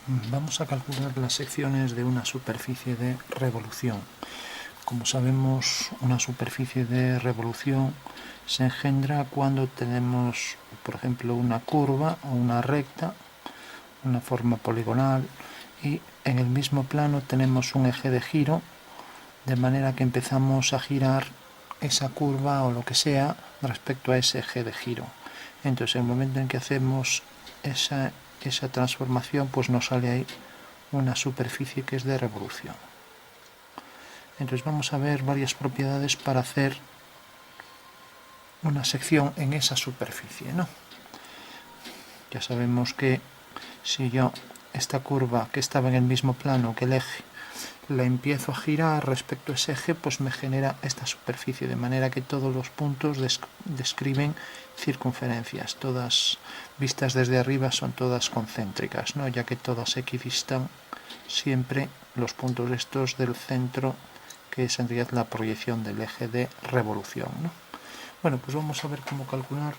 Vamos a calcular las secciones de una superficie de revolución. Como sabemos, una superficie de revolución se engendra cuando tenemos, por ejemplo, una curva o una recta, una forma poligonal, y en el mismo plano tenemos un eje de giro, de manera que empezamos a girar esa curva o lo que sea respecto a ese eje de giro. Entonces, en el momento en que hacemos esa transformación, pues nos sale ahí una superficie que es de revolución. Entonces vamos a ver varias propiedades para hacer una sección en esa superficie, ¿no? Ya sabemos que si yo esta curva que estaba en el mismo plano que el eje la empiezo a girar respecto a ese eje, pues me genera esta superficie, de manera que todos los puntos describen circunferencias, todas vistas desde arriba son todas concéntricas, ¿no? Ya que todas equidistan siempre los puntos estos del centro, que es en realidad la proyección del eje de revolución, ¿no? Bueno, pues vamos a ver cómo calcular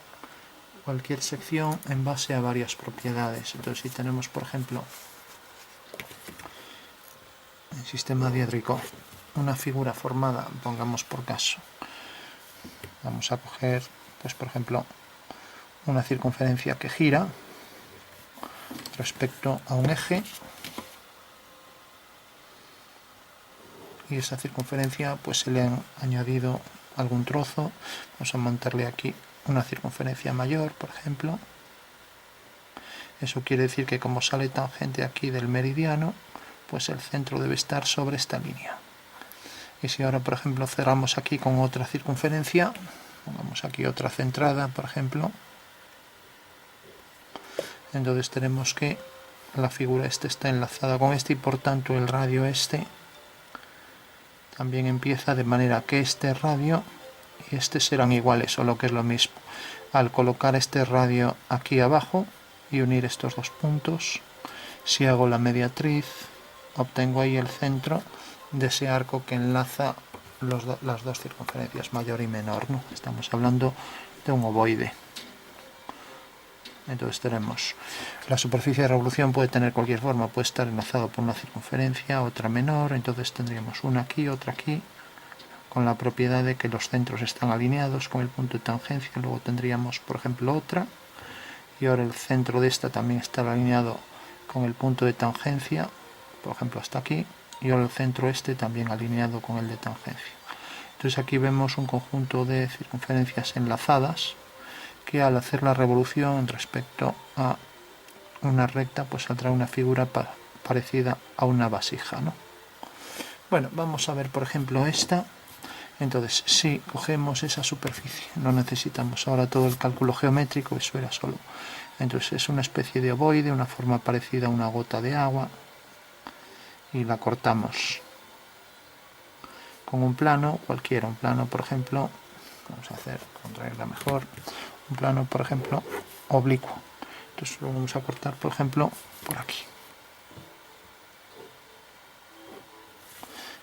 cualquier sección en base a varias propiedades. Entonces, si tenemos, por ejemplo, en sistema diédrico una figura formada, pongamos por caso, vamos a coger, pues por ejemplo, una circunferencia que gira respecto a un eje, y esa circunferencia pues se le han añadido algún trozo. Vamos a montarle aquí una circunferencia mayor, por ejemplo. Eso quiere decir que como sale tangente aquí del meridiano, pues el centro debe estar sobre esta línea. Y si ahora, por ejemplo, cerramos aquí con otra circunferencia, pongamos aquí otra centrada, por ejemplo, entonces tenemos que la figura este está enlazada con este, y por tanto el radio este también empieza, de manera que este radio y este serán iguales, o lo que es lo mismo. Al colocar este radio aquí abajo y unir estos dos puntos, si hago la mediatriz, obtengo ahí el centro de ese arco que enlaza las dos circunferencias, mayor y menor, ¿no? Estamos hablando de un ovoide. Entonces tenemos la superficie de revolución, puede tener cualquier forma, puede estar enlazado por una circunferencia, otra menor, entonces tendríamos una aquí, otra aquí, con la propiedad de que los centros están alineados con el punto de tangencia. Luego tendríamos, por ejemplo, otra, y ahora el centro de esta también está alineado con el punto de tangencia, por ejemplo hasta aquí, y ahora el centro este también alineado con el de tangencia. Entonces aquí vemos un conjunto de circunferencias enlazadas que al hacer la revolución respecto a una recta pues saldrá una figura parecida a una vasija, ¿no? Bueno, vamos a ver por ejemplo esta. Entonces, si cogemos esa superficie, no necesitamos ahora todo el cálculo geométrico, eso era solo. Entonces es una especie de ovoide, una forma parecida a una gota de agua, y la cortamos con un plano cualquiera, un plano por ejemplo, vamos a hacer, contraerla mejor, un plano por ejemplo oblicuo. Entonces lo vamos a cortar por ejemplo por aquí.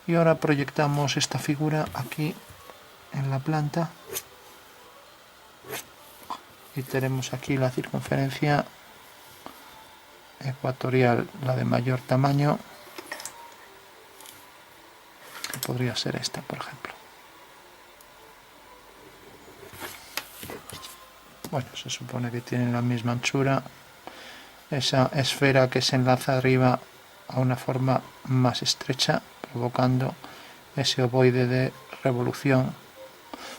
Y ahora proyectamos esta figura aquí en la planta y tenemos aquí la circunferencia ecuatorial, la de mayor tamaño, que podría ser esta por ejemplo. Bueno, se supone que tienen la misma anchura. Esa esfera que se enlaza arriba a una forma más estrecha, provocando ese ovoide de revolución.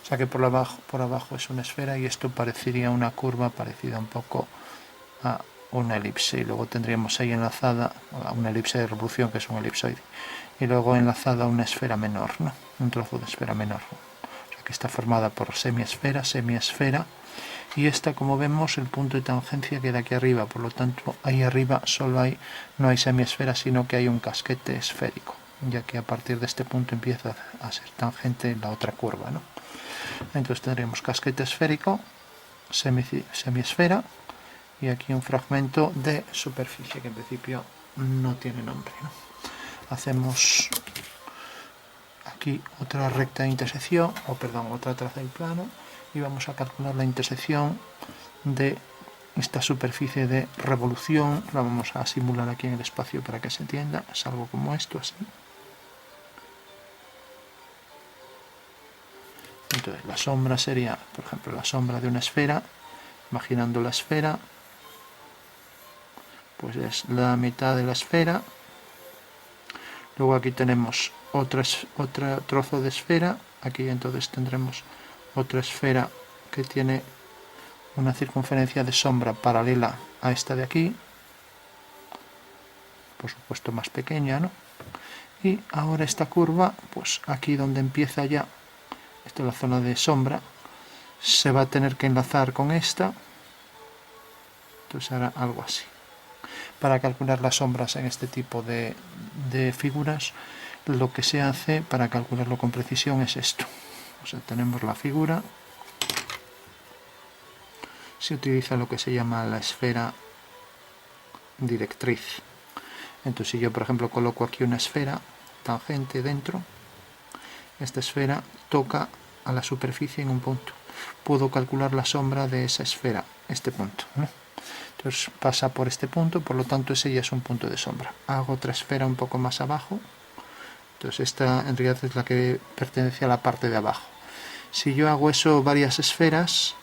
O sea que por abajo es una esfera, y esto parecería una curva parecida un poco a una elipse, y luego tendríamos ahí enlazada una elipse de revolución, que es un elipsoide, y luego enlazada una esfera menor, ¿no? Un trozo de esfera menor. O sea que está formada por semiesfera, y esta, como vemos, el punto de tangencia queda aquí arriba, por lo tanto ahí arriba no hay semiesfera, sino que hay un casquete esférico, ya que a partir de este punto empieza a ser tangente la otra curva, ¿no? Entonces tendremos casquete esférico, semiesfera, y aquí un fragmento de superficie que en principio no tiene nombre, ¿no? Hacemos aquí otra recta de intersección, otra traza del plano, y vamos a calcular la intersección de esta superficie de revolución la vamos a simular aquí en el espacio para que se entienda. Es algo como esto, así. Entonces la sombra sería, por ejemplo, la sombra de una esfera. Imaginando la esfera, pues es la mitad de la esfera. Luego aquí tenemos otro trozo de esfera. Aquí entonces tendremos otra esfera que tiene una circunferencia de sombra paralela a esta de aquí, por supuesto más pequeña, ¿no? Y ahora esta curva, pues aquí donde empieza ya, esta es la zona de sombra, se va a tener que enlazar con esta. Entonces hará algo así. Para calcular las sombras en este tipo de figuras, lo que se hace para calcularlo con precisión es esto. O sea, tenemos la figura, se utiliza lo que se llama la esfera directriz. Entonces si yo por ejemplo coloco aquí una esfera tangente dentro, esta esfera toca a la superficie en un punto. Puedo calcular la sombra de esa esfera, este punto, ¿no? Entonces pasa por este punto, por lo tanto ese ya es un punto de sombra. Hago otra esfera un poco más abajo, entonces esta en realidad es la que pertenece a la parte de abajo. Si yo hago eso varias esferas,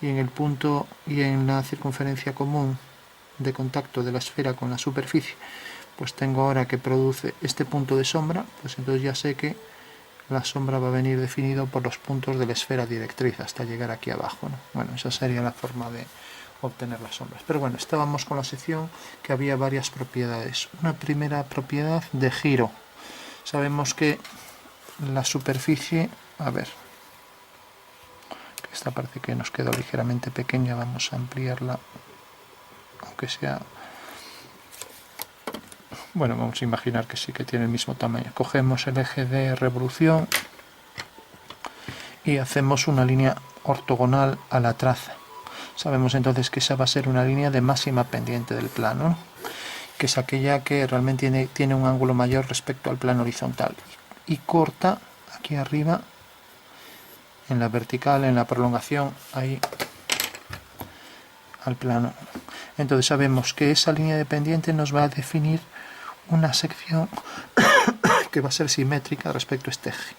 y en el punto y en la circunferencia común de contacto de la esfera con la superficie, pues tengo ahora que produce este punto de sombra, pues entonces ya sé que la sombra va a venir definido por los puntos de la esfera directriz hasta llegar aquí abajo, ¿no? Bueno, esa sería la forma de obtener las sombras. Pero bueno, estábamos con la sección que había varias propiedades. Una primera propiedad de giro. Sabemos que la superficie, a ver, esta parte que nos quedó ligeramente pequeña, vamos a ampliarla, aunque sea, bueno, vamos a imaginar que sí que tiene el mismo tamaño. Cogemos el eje de revolución y hacemos una línea ortogonal a la traza. Sabemos entonces que esa va a ser una línea de máxima pendiente del plano, ¿no? Que es aquella que realmente tiene un ángulo mayor respecto al plano horizontal y corta aquí arriba en la vertical, en la prolongación, ahí al plano. Entonces sabemos que esa línea de pendiente nos va a definir una sección que va a ser simétrica respecto a este eje.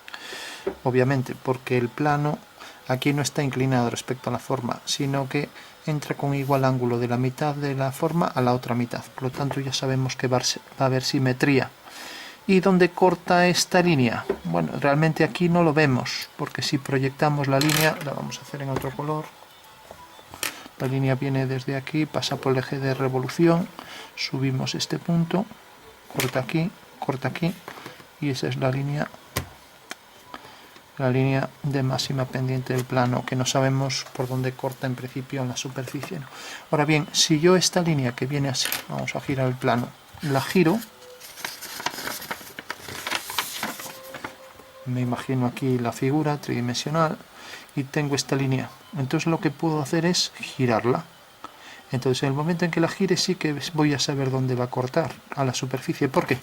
Obviamente, porque el plano aquí no está inclinado respecto a la forma, sino que entra con igual ángulo de la mitad de la forma a la otra mitad. Por lo tanto, ya sabemos que va a haber simetría. ¿Y dónde corta esta línea? Bueno, realmente aquí no lo vemos, porque si proyectamos la línea, la vamos a hacer en otro color. La línea viene desde aquí, pasa por el eje de revolución, subimos este punto, corta aquí, y esa es la línea de máxima pendiente del plano, que no sabemos por dónde corta en principio en la superficie, ¿no? Ahora bien, si yo esta línea que viene así, vamos a girar el plano, la giro, me imagino aquí la figura tridimensional y tengo esta línea, entonces lo que puedo hacer es girarla. Entonces en el momento en que la gire sí que voy a saber dónde va a cortar a la superficie. ¿Por qué?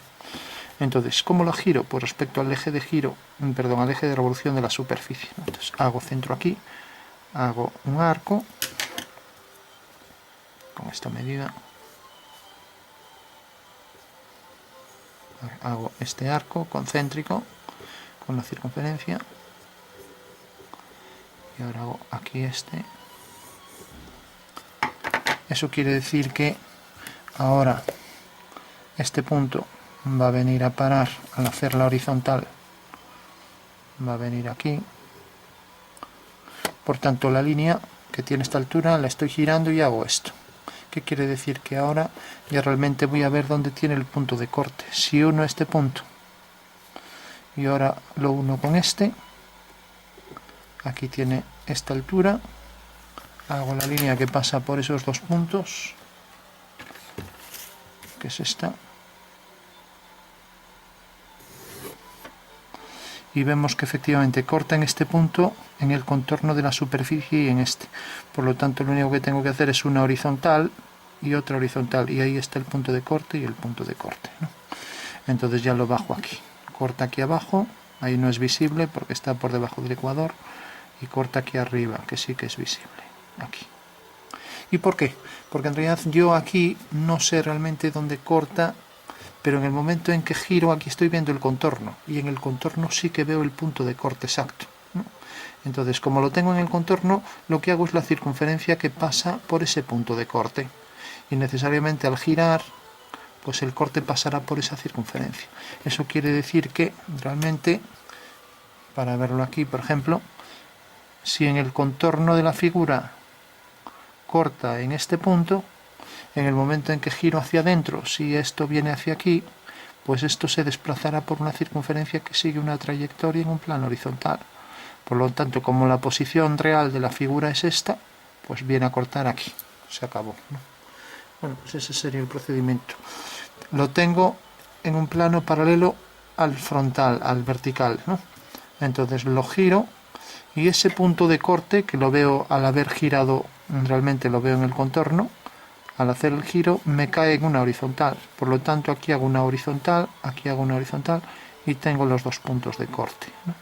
Entonces, ¿cómo la giro? Pues respecto al eje de giro, perdón, al eje de revolución de la superficie. Entonces hago centro aquí, hago un arco con esta medida, hago este arco concéntrico con la circunferencia y ahora hago aquí este. Eso quiere decir que ahora este punto va a venir a parar al hacer la horizontal, va a venir aquí. Por tanto, la línea que tiene esta altura la estoy girando y hago esto. ¿Qué quiere decir? Que ahora ya realmente voy a ver dónde tiene el punto de corte. Si uno este punto y ahora lo uno con este, aquí tiene esta altura, hago la línea que pasa por esos dos puntos, que es esta, y vemos que efectivamente corta en este punto, en el contorno de la superficie y en este. Por lo tanto, lo único que tengo que hacer es una horizontal y otra horizontal, y ahí está el punto de corte y el punto de corte, ¿no? Entonces ya lo bajo aquí. Corta aquí abajo, ahí no es visible porque está por debajo del ecuador, y corta aquí arriba, que sí que es visible, aquí. ¿Y por qué? Porque en realidad yo aquí no sé realmente dónde corta, pero en el momento en que giro aquí estoy viendo el contorno, y en el contorno sí que veo el punto de corte exacto, ¿no? Entonces, como lo tengo en el contorno, lo que hago es la circunferencia que pasa por ese punto de corte, y necesariamente al girar, pues el corte pasará por esa circunferencia. Eso quiere decir que realmente, para verlo aquí, por ejemplo, si en el contorno de la figura corta en este punto, en el momento en que giro hacia adentro, si esto viene hacia aquí, pues esto se desplazará por una circunferencia que sigue una trayectoria en un plano horizontal. Por lo tanto, como la posición real de la figura es esta, pues viene a cortar aquí. Se acabó, ¿no? Bueno, pues ese sería el procedimiento. Lo tengo en un plano paralelo al frontal, al vertical, ¿no? Entonces lo giro y ese punto de corte, que lo veo al haber girado, realmente lo veo en el contorno, al hacer el giro me cae en una horizontal. Por lo tanto, aquí hago una horizontal, aquí hago una horizontal y tengo los dos puntos de corte, ¿no?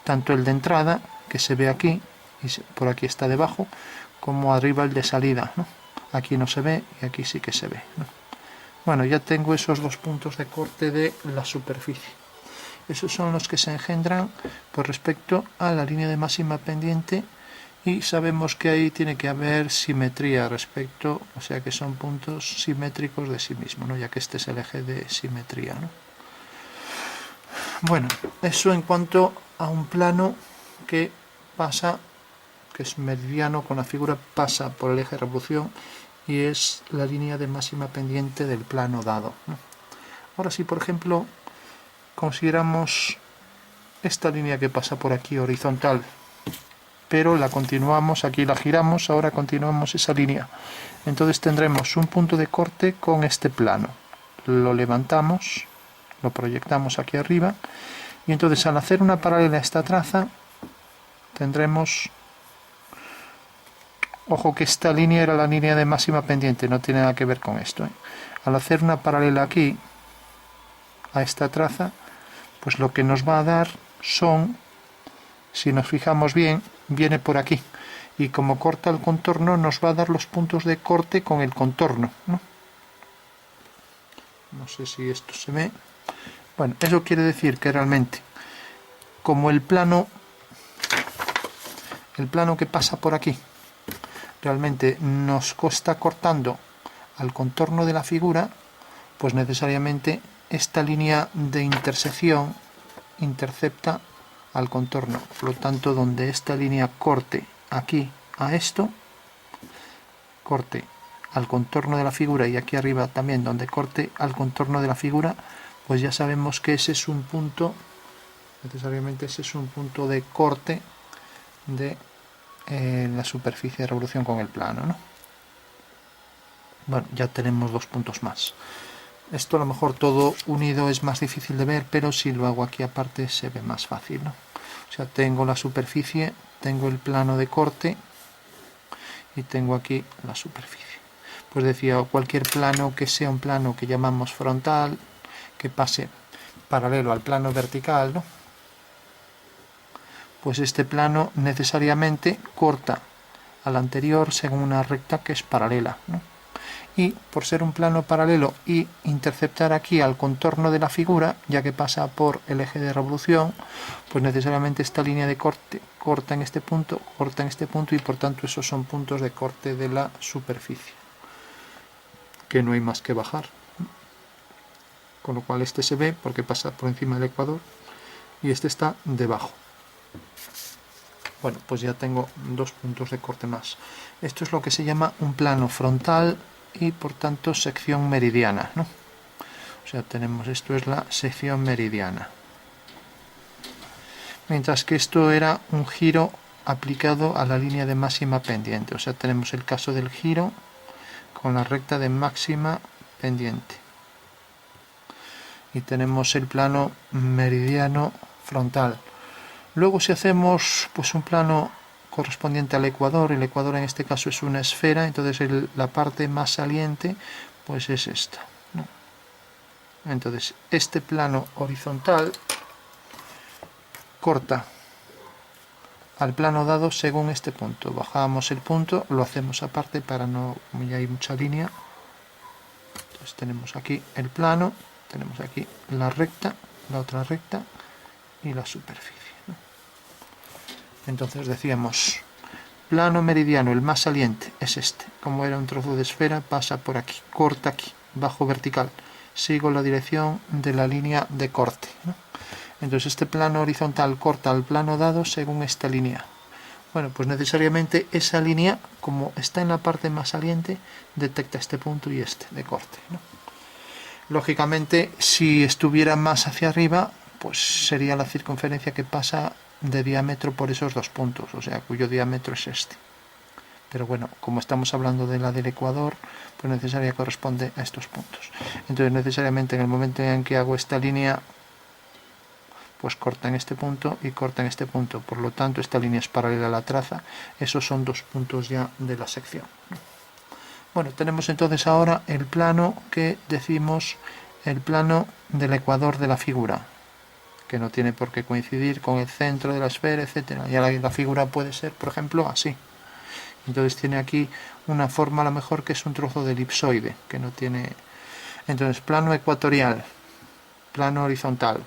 Tanto el de entrada, que se ve aquí, y por aquí está debajo, como arriba el de salida, ¿no? Aquí no se ve y aquí sí que se ve, ¿no? Bueno, ya tengo esos dos puntos de corte de la superficie. Esos son los que se engendran por respecto a la línea de máxima pendiente, y sabemos que ahí tiene que haber simetría respecto, o sea que son puntos simétricos de sí mismo, ¿no? Ya que este es el eje de simetría, ¿no? Bueno, eso en cuanto a un plano que pasa, que es meridiano con la figura, pasa por el eje de revolución y es la línea de máxima pendiente del plano dado, ¿no? Ahora si por ejemplo consideramos esta línea que pasa por aquí horizontal, pero la continuamos, aquí la giramos, ahora continuamos esa línea, entonces tendremos un punto de corte con este plano, lo levantamos, lo proyectamos aquí arriba, y entonces al hacer una paralela a esta traza tendremos, ojo que esta línea era la línea de máxima pendiente, no tiene nada que ver con esto, ¿eh? Al hacer una paralela aquí a esta traza, pues lo que nos va a dar son, si nos fijamos bien, viene por aquí, y como corta el contorno nos va a dar los puntos de corte con el contorno, ¿no? No sé si esto se ve. Bueno, eso quiere decir que realmente, como el plano que pasa por aquí realmente nos está cortando al contorno de la figura, pues necesariamente esta línea de intersección intercepta al contorno. Por lo tanto, donde esta línea corte aquí a esto, corte al contorno de la figura, y aquí arriba también donde corte al contorno de la figura, pues ya sabemos que ese es un punto, necesariamente ese es un punto de corte de la superficie de revolución con el plano, ¿no? Bueno, ya tenemos dos puntos más. Esto a lo mejor todo unido es más difícil de ver, pero si lo hago aquí aparte se ve más fácil, ¿no? O sea, tengo la superficie, tengo el plano de corte y tengo aquí la superficie. Pues decía, cualquier plano que sea un plano que llamamos frontal, que pase paralelo al plano vertical, ¿no? Pues este plano necesariamente corta al anterior según una recta que es paralela, ¿no? Y por ser un plano paralelo y interceptar aquí al contorno de la figura, ya que pasa por el eje de revolución, pues necesariamente esta línea de corte corta en este punto, corta en este punto, y por tanto esos son puntos de corte de la superficie, que no hay más que bajar. Con lo cual este se ve porque pasa por encima del ecuador y este está debajo. Bueno, pues ya tengo dos puntos de corte más. Esto es lo que se llama un plano frontal y por tanto sección meridiana, ¿no? O sea, tenemos, esto es la sección meridiana. Mientras que esto era un giro aplicado a la línea de máxima pendiente. O sea, tenemos el caso del giro con la recta de máxima pendiente. Y tenemos el plano meridiano frontal. Luego si hacemos pues un plano correspondiente al ecuador, el ecuador en este caso es una esfera, entonces la parte más saliente pues es esta, ¿no? Entonces este plano horizontal corta al plano dado según este punto. Bajamos el punto, lo hacemos aparte para no, como ya hay mucha línea. Entonces tenemos aquí el plano, tenemos aquí la recta, la otra recta y la superficie, ¿no? Entonces decíamos, plano meridiano, el más saliente es este. Como era un trozo de esfera, pasa por aquí, corta aquí, bajo vertical. Sigo la dirección de la línea de corte, ¿no? Entonces este plano horizontal corta al plano dado según esta línea. Bueno, pues necesariamente esa línea, como está en la parte más saliente, detecta este punto y este de corte, ¿no? Lógicamente, si estuviera más hacia arriba, pues sería la circunferencia que pasa de diámetro por esos dos puntos, o sea, cuyo diámetro es este. Pero bueno, como estamos hablando de la del ecuador, pues necesariamente corresponde a estos puntos. Entonces necesariamente en el momento en que hago esta línea, pues corta en este punto y corta en este punto. Por lo tanto, esta línea es paralela a la traza. Esos son dos puntos ya de la sección. Bueno, tenemos entonces ahora el plano que decimos el plano del ecuador de la figura, que no tiene por qué coincidir con el centro de la esfera, etcétera. Ya la figura puede ser, por ejemplo, así. Entonces tiene aquí una forma a lo mejor que es un trozo de elipsoide, que no tiene... Entonces, plano ecuatorial, plano horizontal,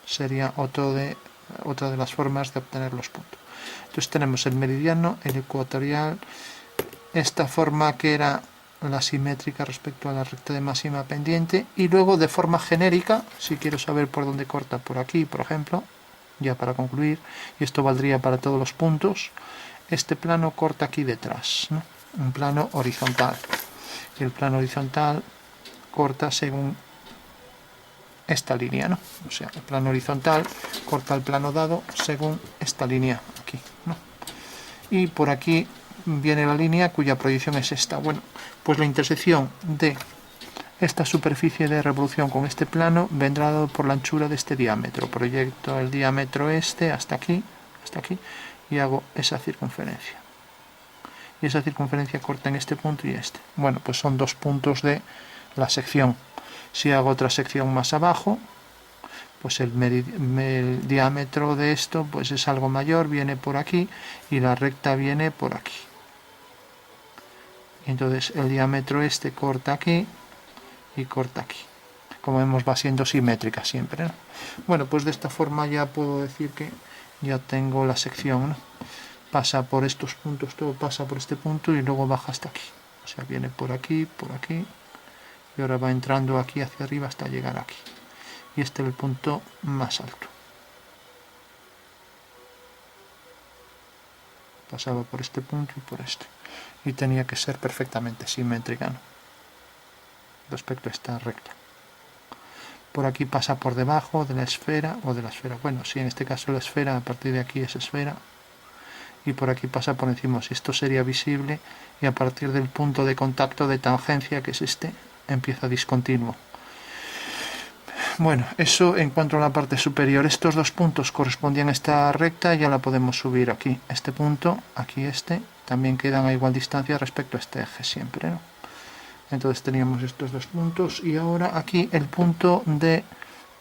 sería otra de las formas de obtener los puntos. Entonces tenemos el meridiano, el ecuatorial, esta forma que era la simétrica respecto a la recta de máxima pendiente, y luego de forma genérica, si quiero saber por dónde corta, por aquí, por ejemplo, ya para concluir, y esto valdría para todos los puntos, este plano corta aquí detrás, ¿no? Un plano horizontal. Y el plano horizontal corta según esta línea, ¿no? O sea, el plano horizontal corta el plano dado según esta línea aquí, ¿no? Y por aquí viene la línea cuya proyección es esta. Bueno, pues la intersección de esta superficie de revolución con este plano vendrá dado por la anchura de este diámetro. Proyecto el diámetro este hasta aquí, y hago esa circunferencia. Y esa circunferencia corta en este punto y este. Bueno, pues son dos puntos de la sección. Si hago otra sección más abajo, pues el diámetro de esto pues es algo mayor, viene por aquí, y la recta viene por aquí. Entonces el diámetro este corta aquí y corta aquí. Como vemos, va siendo simétrica siempre, ¿no? Bueno, pues de esta forma ya puedo decir que ya tengo la sección, ¿no? Pasa por estos puntos, todo pasa por este punto y luego baja hasta aquí. O sea, viene por aquí, y ahora va entrando aquí hacia arriba hasta llegar aquí. Y este es el punto más alto. Pasaba por este punto y por este. Y tenía que ser perfectamente simétrica, ¿no? Respecto a esta recta. Por aquí pasa por debajo de la esfera, bueno, sí, en este caso la esfera, a partir de aquí es esfera, y por aquí pasa por encima, si esto sería visible, y a partir del punto de contacto de tangencia, que es este, empieza discontinuo. Bueno, eso en cuanto a la parte superior. Estos dos puntos correspondían a esta recta, ya la podemos subir aquí. Este punto, aquí este, también quedan a igual distancia respecto a este eje siempre, ¿no? Entonces teníamos estos dos puntos, y ahora aquí el punto de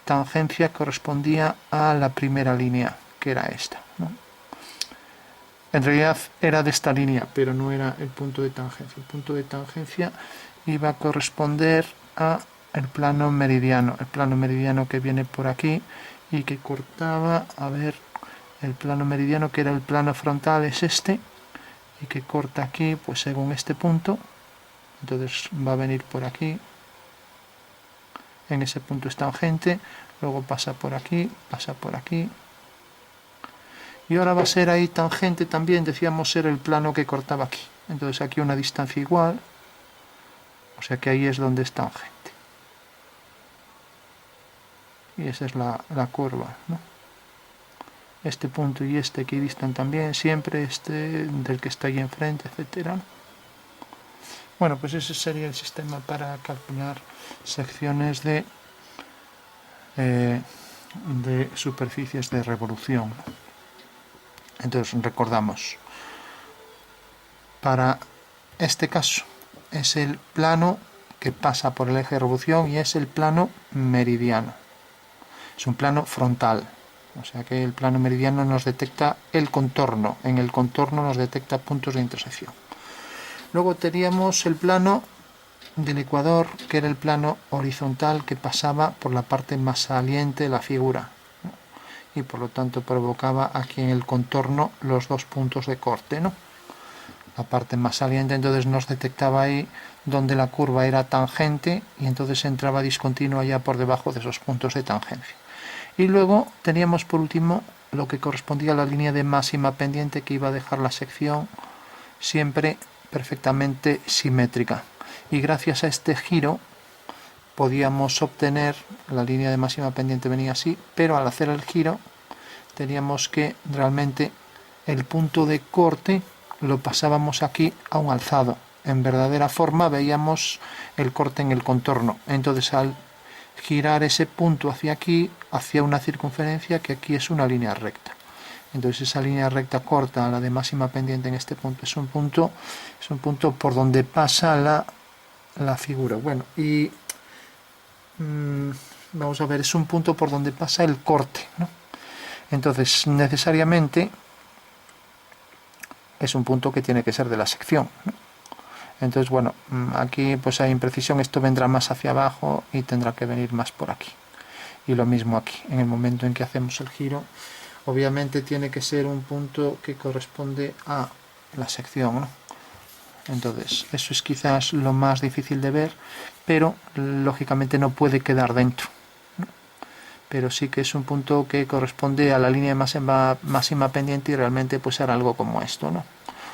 tangencia correspondía a la primera línea, que era esta, ¿no? En realidad era de esta línea, pero no era el punto de tangencia. El punto de tangencia iba a corresponder a el plano meridiano que viene por aquí y que cortaba, a ver, el plano meridiano que era el plano frontal es este, y que corta aquí, pues según este punto. Entonces va a venir por aquí, en ese punto es tangente, luego pasa por aquí, y ahora va a ser ahí tangente también, decíamos ser el plano que cortaba aquí. Entonces aquí una distancia igual, o sea que ahí es donde es tangente. Y esa es la curva, ¿no? Este punto y este equidistan también, siempre este del que está ahí enfrente, etcétera. Bueno, pues ese sería el sistema para calcular secciones de superficies de revolución. Entonces recordamos, para este caso es el plano que pasa por el eje de revolución y es el plano meridiano. Es un plano frontal. O sea que el plano meridiano nos detecta el contorno, en el contorno nos detecta puntos de intersección. Luego teníamos el plano del ecuador, que era el plano horizontal que pasaba por la parte más saliente de la figura, ¿no? Y por lo tanto provocaba aquí en el contorno los dos puntos de corte, ¿no? La parte más saliente, entonces nos detectaba ahí donde la curva era tangente y entonces entraba discontinua ya por debajo de esos puntos de tangencia. Y luego teníamos por último lo que correspondía a la línea de máxima pendiente, que iba a dejar la sección siempre perfectamente simétrica. Y gracias a este giro podíamos obtener, la línea de máxima pendiente venía así, pero al hacer el giro teníamos que realmente el punto de corte lo pasábamos aquí a un alzado. En verdadera forma veíamos el corte en el contorno. Entonces al girar ese punto hacia aquí, hacia una circunferencia que aquí es una línea recta. Entonces esa línea recta corta, la de máxima pendiente en este punto, es un punto por donde pasa la figura. Bueno, y vamos a ver, es un punto por donde pasa el corte, ¿no? Entonces necesariamente es un punto que tiene que ser de la sección, ¿no? Entonces, bueno, aquí pues hay imprecisión, esto vendrá más hacia abajo y tendrá que venir más por aquí. Y lo mismo aquí, en el momento en que hacemos el giro, obviamente tiene que ser un punto que corresponde a la sección, ¿no? Entonces, eso es quizás lo más difícil de ver, pero lógicamente no puede quedar dentro, ¿no? Pero sí que es un punto que corresponde a la línea de máxima pendiente y realmente pues hará algo como esto, ¿no?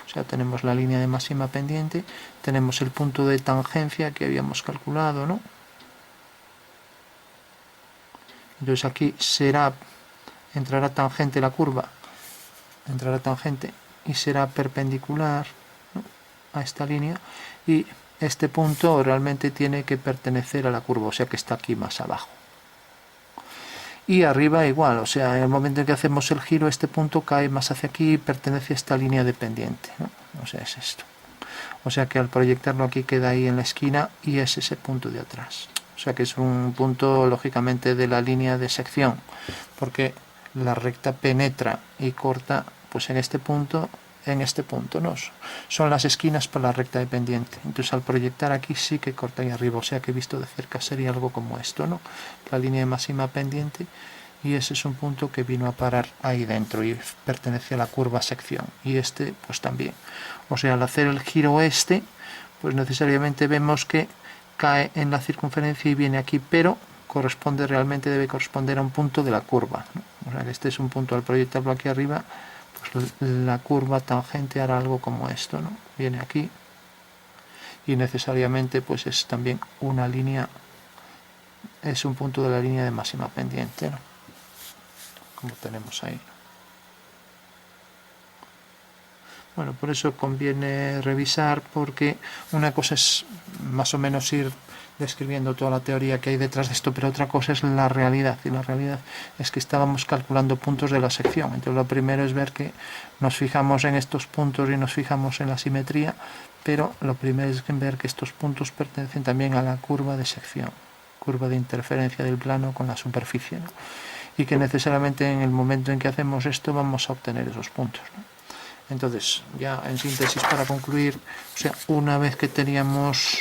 O sea, tenemos la línea de máxima pendiente, tenemos el punto de tangencia que habíamos calculado, ¿no? Entonces aquí entrará tangente la curva, entrará tangente y será perpendicular, ¿no?, a esta línea, y este punto realmente tiene que pertenecer a la curva, o sea que está aquí más abajo. Y arriba igual, o sea, en el momento en que hacemos el giro, este punto cae más hacia aquí y pertenece a esta línea de pendiente, ¿no? O sea, es esto. O sea que al proyectarlo aquí queda ahí en la esquina y es ese punto de atrás. O sea que es un punto lógicamente de la línea de sección, porque la recta penetra y corta pues en este punto, ¿no? Son las esquinas para la recta de pendiente. Entonces al proyectar aquí sí que corta ahí arriba, o sea que visto de cerca sería algo como esto, ¿no? La línea de máxima pendiente, y ese es un punto que vino a parar ahí dentro y pertenece a la curva sección, y este pues también. O sea, al hacer el giro pues necesariamente vemos que cae en la circunferencia y viene aquí, pero debe corresponder a un punto de la curva, ¿no? O sea que este es un punto, al proyectarlo aquí arriba, pues la curva tangente hará algo como esto, ¿no? Viene aquí y necesariamente pues es también una línea, es un punto de la línea de máxima pendiente, ¿no? Como tenemos ahí. Bueno, por eso conviene revisar, porque una cosa es más o menos ir describiendo toda la teoría que hay detrás de esto, pero otra cosa es la realidad, y la realidad es que estábamos calculando puntos de la sección. Entonces lo primero es ver que nos fijamos en estos puntos y nos fijamos en la simetría, pero lo primero es ver que estos puntos pertenecen también a la curva de sección, curva de interferencia del plano con la superficie, ¿no? Y que necesariamente en el momento en que hacemos esto vamos a obtener esos puntos, ¿no? Entonces, ya en síntesis, para concluir, o sea, una vez que teníamos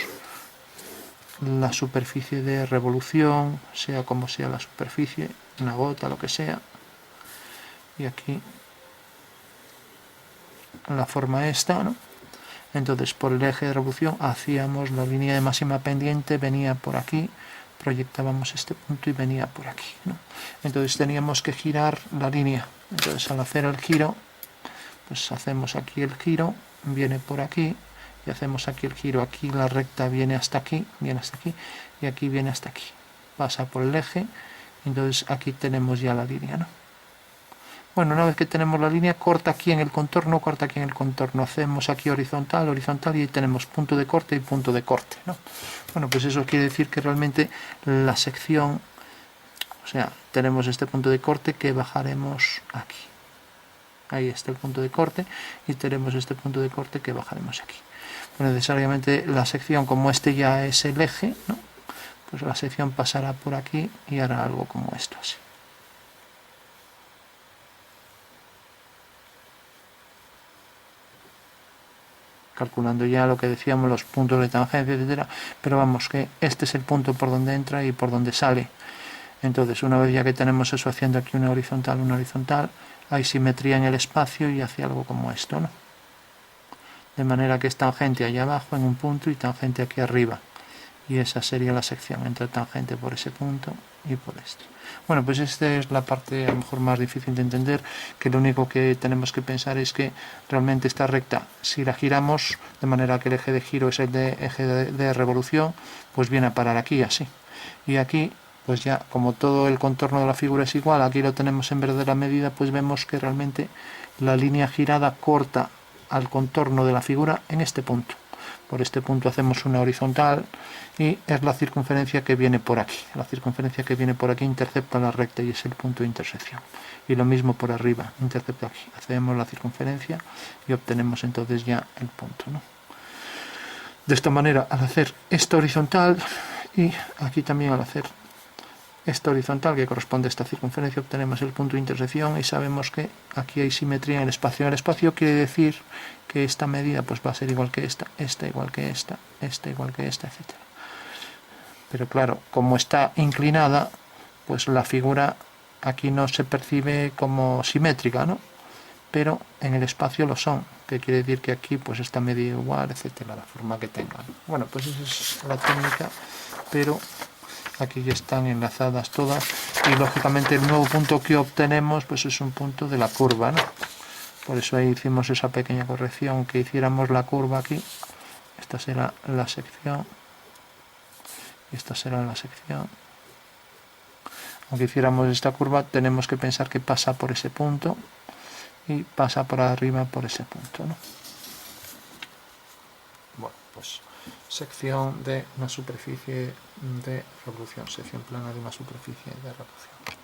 la superficie de revolución, sea como sea la superficie, una gota, lo que sea, y aquí la forma esta, ¿no? Entonces, por el eje de revolución hacíamos la línea de máxima pendiente, venía por aquí, proyectábamos este punto y venía por aquí, ¿no? Entonces teníamos que girar la línea. Entonces, al hacer el giro, pues hacemos aquí el giro, viene por aquí, y hacemos aquí el giro, aquí la recta viene hasta aquí, y aquí viene hasta aquí, pasa por el eje, entonces aquí tenemos ya la línea, ¿no? Bueno, una vez que tenemos la línea, corta aquí en el contorno, hacemos aquí horizontal, y ahí tenemos punto de corte y punto de corte, ¿no? Bueno, pues eso quiere decir que realmente la sección, o sea, tenemos este punto de corte que bajaremos aquí. Ahí está el punto de corte y tenemos este punto de corte que bajaremos aquí. Pues necesariamente la sección, como este ya es el eje, ¿no?, pues la sección pasará por aquí y hará algo como esto, así. calculando ya lo que decíamos, los puntos de tangencia, etcétera, pero vamos, que este es el punto por donde entra y por donde sale. Entonces, una vez ya que tenemos eso, haciendo aquí una horizontal, hay simetría en el espacio y hace algo como esto, ¿no? De manera que es tangente allá abajo en un punto y tangente aquí arriba. Y esa sería la sección entre tangente por ese punto y por este. Bueno, pues esta es la parte a lo mejor más difícil de entender, que lo único que tenemos que pensar es que realmente esta recta, si la giramos de manera que el eje de giro es el de eje de revolución, pues viene a parar aquí así. Y aquí, pues ya como todo el contorno de la figura es igual, aquí lo tenemos en verde la medida, pues vemos que realmente la línea girada corta al contorno de la figura en este punto. Por este punto hacemos una horizontal y es la circunferencia que viene por aquí. La circunferencia que viene por aquí intercepta la recta y es el punto de intersección. Y lo mismo por arriba, intercepta aquí. Hacemos la circunferencia y obtenemos entonces ya el punto, ¿no? De esta manera, al hacer esta horizontal y aquí también al hacer esta horizontal que corresponde a esta circunferencia, obtenemos el punto de intersección y sabemos que aquí hay simetría en el espacio. En el espacio quiere decir que esta medida pues va a ser igual que esta igual que esta igual que esta, etc. Pero claro, como está inclinada, pues la figura aquí no se percibe como simétrica, ¿no? Pero en el espacio lo son, que quiere decir que aquí pues está medio igual, etcétera, la forma que tengan. Bueno, pues esa es la técnica, pero aquí ya están enlazadas todas y lógicamente el nuevo punto que obtenemos pues es un punto de la curva, ¿no? Por eso ahí hicimos esa pequeña corrección, que hiciéramos la curva aquí. Esta será la sección y esta será la sección. Aunque hiciéramos esta curva, tenemos que pensar que pasa por ese punto y pasa por arriba por ese punto, ¿no? Bueno, pues sección de una superficie de revolución, sección plana de una superficie de revolución.